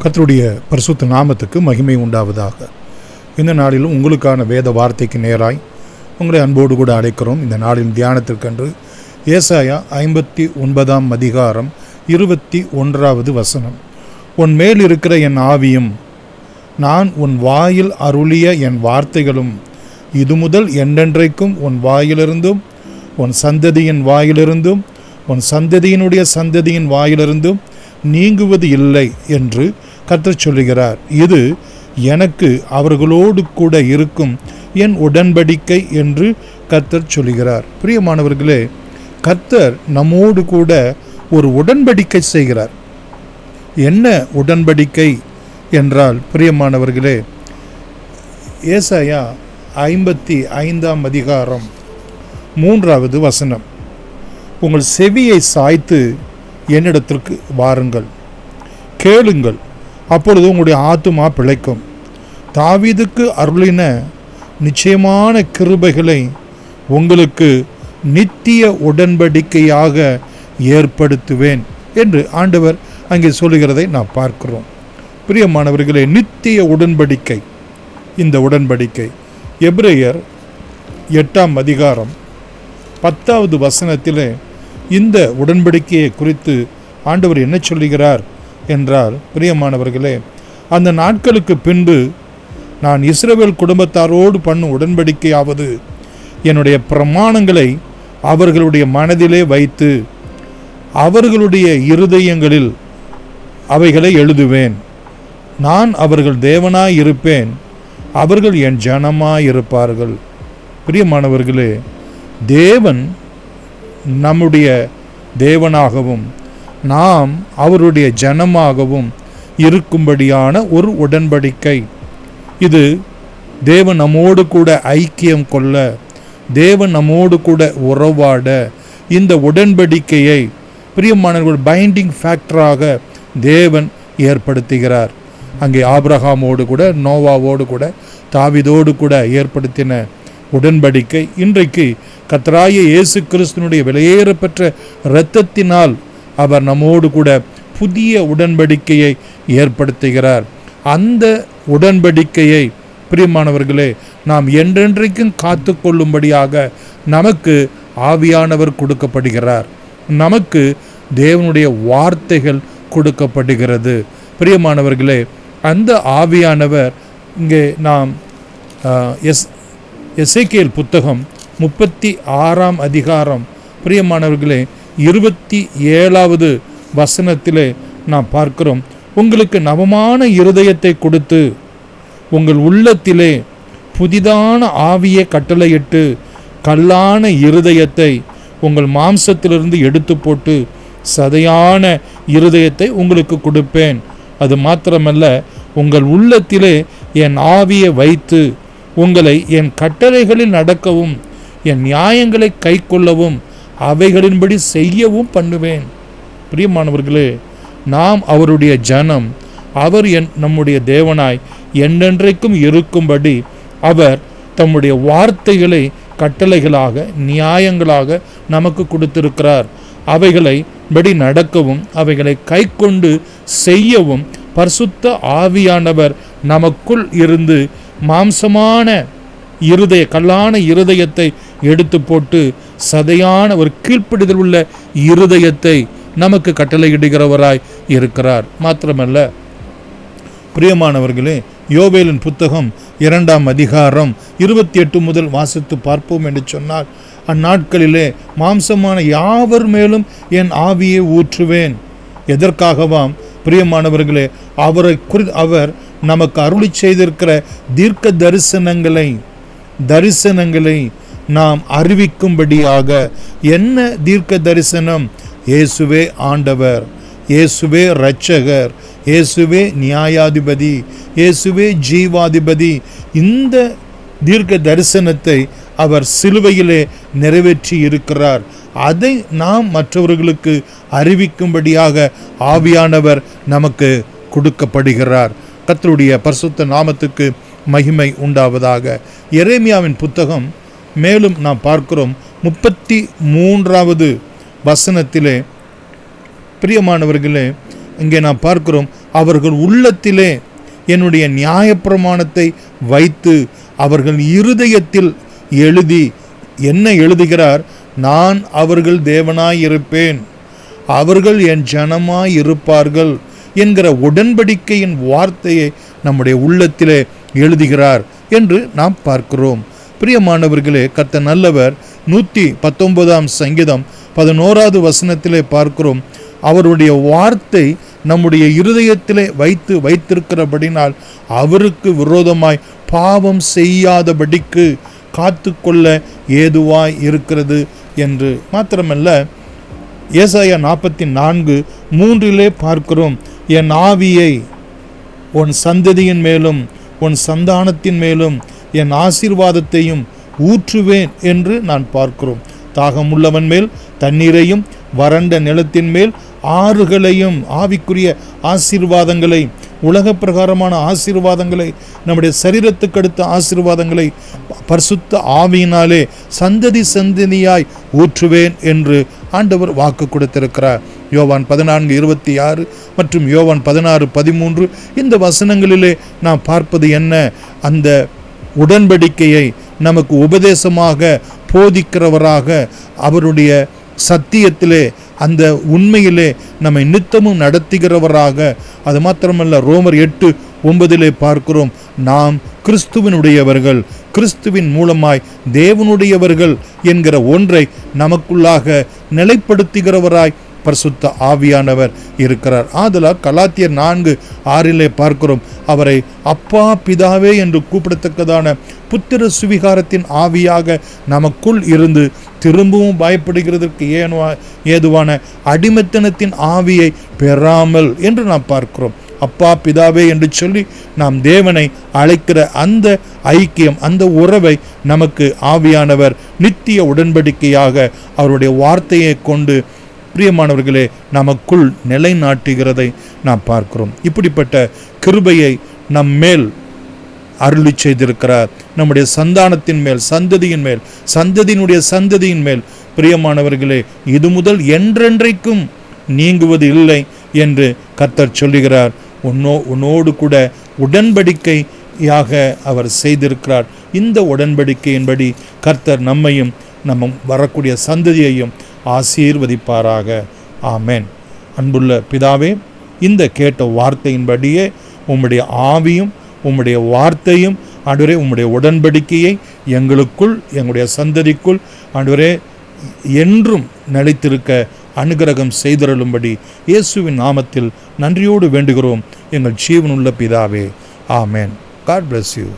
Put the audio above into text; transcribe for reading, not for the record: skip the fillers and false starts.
கர்த்தருடைய பரிசுத்த நாமத்துக்கு மகிமை உண்டாவதாக. இந்த நாளிலும் உங்களுக்கான வேத வார்த்தைக்கு நேராய் உங்களை அன்போடு கூட அழைக்கிறோம். இந்த நாளின் தியானத்திற்கென்று ஏசாயா 59 அதிகாரம் 21 வசனம். உன் மேல் இருக்கிற என் ஆவியும் நான் உன் வாயில் அருளிய என் வார்த்தைகளும் இது முதல் என்றென்றைக்கும் உன் வாயிலிருந்தும் உன் சந்ததியின் வாயிலிருந்தும் உன் சந்ததியினுடைய சந்ததியின் வாயிலிருந்தும் நீங்குவது இல்லை என்று கர்த்தர் சொல்லுகிறார். இது எனக்கு அவர்களோடு கூட இருக்கும் என் உடன்படிக்கை என்று கர்த்தர் சொல்லுகிறார். பிரியமானவர்களே, கர்த்தர் நம்மோடு கூட ஒரு உடன்படிக்கை செய்கிறார். என்ன உடன்படிக்கை என்றால், பிரியமானவர்களே, ஏசாயா 55 அதிகாரம் 3 வசனம். உங்கள் செவியை சாய்த்து என்னிடத்திற்கு வாருங்கள், கேளுங்கள், அப்பொழுது உங்களுடைய ஆத்துமா பிழைக்கும். தாவீதுக்கு அருளின நிச்சயமான கிருபைகளை உங்களுக்கு நித்திய உடன்படிக்கையாக ஏற்படுத்துவேன் என்று ஆண்டவர் அங்கே சொல்லுகிறதை நாம் பார்க்கிறோம். பிரியமானவர்களே, நித்திய உடன்படிக்கை. இந்த உடன்படிக்கை எபிரேயர் 8 அதிகாரம் 10 வசனத்திலே இந்த உடன்படிக்கையை குறித்து ஆண்டவர் என்ன சொல்லுகிறார் என்றால், பிரியமானவர்களே, அந்த நாட்களுக்கு பின்பு நான் இஸ்ரவேல் குடும்பத்தாரோடு பண்ணும் உடன்படிக்கையாவது என்னுடைய பிரமாணங்களை அவர்களுடைய மனதிலே வைத்து அவர்களுடைய இருதயங்களில் அவைகளை எழுதுவேன். நான் அவர்கள் தேவனாய் இருப்பேன், அவர்கள் என் ஜனமாய் இருப்பார்கள். பிரியமானவர்களே, தேவன் நம்முடைய தேவனாகவும் நாம் அவருடைய ஜனமாகவும் இருக்கும்படியான ஒரு உடன்படிக்கை. இது தேவன் நம்மோடு கூட ஐக்கியம் கொள்ள, தேவன் நம்மோடு கூட உறவாட இந்த உடன்படிக்கையை பிரியமானவர்கள் பைண்டிங் ஃபேக்டராக தேவன் ஏற்படுத்துகிறார். அங்கே ஆபிரகாமோடு கூட, நோவாவோடு கூட, தாவீதோடு கூட ஏற்படுத்தின உடன்படிக்கை இன்றைக்கு கர்த்தராகிய இயேசு கிறிஸ்துவினுடைய விலையேறப்பெற்ற இரத்தத்தினால் அவர் நம்மோடு கூட புதிய உடன்படிக்கையை ஏற்படுத்துகிறார். அந்த உடன்படிக்கையை பிரியமானவர்களே நாம் என்றென்றைக்கும் காத்து கொள்ளும்படியாக நமக்கு ஆவியானவர் கொடுக்கப்படுகிறார். நமக்கு தேவனுடைய வார்த்தைகள் கொடுக்கப்படுகிறது. பிரியமானவர்களே, அந்த ஆவியானவர் இங்கே நாம் எசேக்கியேல் புத்தகம் 36 அதிகாரம் பிரியமானவர்களே 27 வசனத்திலே நாம் பார்க்கிறோம். உங்களுக்கு நவமான இருதயத்தை கொடுத்து உங்கள் உள்ளத்திலே புதிதான ஆவியை கட்டளையிட்டு கல்லான இருதயத்தை உங்கள் மாம்சத்திலிருந்து எடுத்து போட்டு சதையான இருதயத்தை உங்களுக்கு கொடுப்பேன். அது மாத்திரமல்ல, உங்கள் உள்ளத்திலே என் ஆவியை வைத்து உங்களை என் கட்டளைகளில் நடக்கவும் என் நியாயங்களை கை கொள்ளவும் அவைகளின்படி செய்யவும் பண்ணுவேன். பிரியமானவர்களே, நாம் அவருடைய ஜனம், அவர் நம்முடைய தேவனாய் என்றென்றைக்கும் இருக்கும்படி அவர் தம்முடைய வார்த்தைகளை கட்டளைகளாக நியாயங்களாக நமக்கு கொடுத்திருக்கிறார். அவைகளை படி நடக்கவும் அவைகளை கை கொண்டு செய்யவும் பரிசுத்த ஆவியானவர் நமக்குள் இருந்து மாம்சமான கல்லான இருதயத்தை எடுத்து போட்டு சதையான ஒரு கீழ்ப்பிடிதல் உள்ள இருதயத்தை நமக்கு கட்டளையிடுகிறவராய் இருக்கிறார். மாத்திரமல்ல, பிரியமானவர்களே, யோவேலின் புத்தகம் 2 அதிகாரம் 28 முதல் வாசித்து பார்ப்போம் என்று சொன்னால், அந்நாட்களிலே மாம்சமான யாவர் மேலும் என் ஆவியை ஊற்றுவேன். எதற்காகவாம்? பிரியமானவர்களே, அவர் நமக்கு அருளி செய்திருக்கிற தீர்க்க தரிசனங்களை நாம் அறிவிக்கும்படியாக. என்ன தீர்க்க தரிசனம்? இயேசுவே ஆண்டவர், இயேசுவே இரட்சகர், இயேசுவே நியாயாதிபதி, இயேசுவே ஜீவாதிபதி. இந்த தீர்க்க தரிசனத்தை அவர் சிலுவையிலே நிறைவேற்றி இருக்கிறார். அதை நாம் மற்றவர்களுக்கு அறிவிக்கும்படியாக ஆவியானவர் நமக்கு கொடுக்கப்படுகிறார். கர்த்தருடைய பரிசுத்த நாமத்துக்கு மகிமை உண்டாவதாக. எரேமியாவின் புத்தகம் மேலும் நாம் பார்க்கிறோம் 33 வசனத்திலே, பிரியமானவர்களே, இங்கே நாம் பார்க்கிறோம், அவர்கள் உள்ளத்திலே என்னுடைய நியாயப்பிரமாணத்தை வைத்து அவர்கள் இருதயத்தில் எழுதி, என்ன எழுதுகிறார்? நான் அவர்கள் தேவனாய் இருப்பேன், அவர்கள் என் ஜனமாய் இருப்பார்கள் என்கிற உடன்படிக்கையின் வார்த்தையை நம்முடைய உள்ளத்திலே எழுதுகிறார் என்று நாம் பார்க்கிறோம். பிரியமானவர்களே, கர்த்தர் நல்லவர். 119 சங்கீதம் 11வது வசனத்திலே பார்க்கிறோம், அவருடைய வார்த்தை நம்முடைய இருதயத்திலே வைத்திருக்கிறபடினால் அவருக்கு விரோதமாய் பாவம் செய்யாதபடிக்கு காத்து கொள்ள ஏதுவாய் இருக்கிறது என்று. மாத்திரமல்ல, ஏசாயா 44:3 பார்க்கிறோம், என் ஆவியை உன் சந்ததியின் மேலும் உன் சந்தானத்தின் மேலும் என் ஆசீர்வாதத்தையும் ஊற்றுவேன் என்று நான் பார்க்கிறோம். தாகமுள்ளவன் மேல் தண்ணீரையும் வறண்ட நிலத்தின் மேல் ஆறுகளையும், ஆவிக்குரிய ஆசீர்வாதங்களை, உலக பிரகாரமான ஆசீர்வாதங்களை, நம்முடைய சரீரத்துக்கு அடுத்த ஆசீர்வாதங்களை பரிசுத்த ஆவியினாலே சந்ததி சந்ததியாய் ஊற்றுவேன் என்று ஆண்டவர் வாக்கு கொடுத்திருக்கிறார். யோவான் 14:26 மற்றும் யோவான் 16:13 இந்த வசனங்களிலே நாம் பார்ப்பது என்ன? அந்த உடன்படிக்கையை நமக்கு உபதேசமாக போதிக்கிறவராக, அவருடைய சத்தியத்திலே, அந்த உண்மையிலே நம்மை நித்தமும் நடத்துகிறவராக. அது மாத்திரமல்ல, ரோமர் 8:9 பார்க்கிறோம், நாம் கிறிஸ்துவினுடையவர்கள், கிறிஸ்துவின் மூலமாய் தேவனுடையவர்கள் என்கிற ஒன்றை நமக்குள்ளாக நிலைப்படுத்துகிறவராய் பரிசுத்த ஆவியானவர் இருக்கிறார். ஆதலால் கலாத்தியர் 4:6 பார்க்கிறோம், அவரை அப்பா பிதாவே என்று கூப்பிடத்தக்கதான புத்திர சுவிகாரத்தின் ஆவியாக நமக்குள் இருந்து திரும்பவும் பயப்படுகிறதற்கு ஏதுவான அடிமைத்தனத்தின் ஆவியை பெறாமல் என்று நாம் பார்க்கிறோம். அப்பா பிதாவே என்று சொல்லி நாம் தேவனை அழைக்கிற அந்த ஐக்கியம், அந்த உறவை நமக்கு ஆவியானவர் நித்திய உடன்படிக்கையாக அவருடைய வார்த்தையை கொண்டு பிரியமானவர்களே நமக்குள் நிலைநாட்டுகிறதை நாம் பார்க்கிறோம். இப்படிப்பட்ட கிருபையை நம் மேல் அருளி செய்திருக்கிறார். நம்முடைய சந்தானத்தின் மேல், சந்ததியின் மேல், சந்ததியினுடைய சந்ததியின் மேல். பிரியமானவர்களே, இது முதல் என்றென்றைக்கும் நீங்குவது இல்லை என்று கர்த்தர் சொல்லுகிறார். உன்னோடு கூட உடன்படிக்கையாக அவர் செய்திருக்கிறார். இந்த உடன்படிக்கையின்படி கர்த்தர் நம்மையும் நம்ம வரக்கூடிய சந்ததியையும் ஆசீர்வதிப்பாராக. ஆமென். அன்புள்ள பிதாவே, இந்த கேட்ட வார்த்தையின்படியே உம்முடைய ஆவியும் உம்முடைய வார்த்தையும் ஆண்டவரே, உம்முடைய உடன்படிக்கையை எங்களுக்குள், எங்களுடைய சந்ததிக்குள் ஆண்டவரே என்றும் நிலைத்திருக்க அனுகிரகம் செய்தருளும்படி இயேசுவின் நாமத்தில் நன்றியோடு வேண்டுகிறோம் எங்கள் ஜீவனுள்ள பிதாவே. ஆமென். God bless you.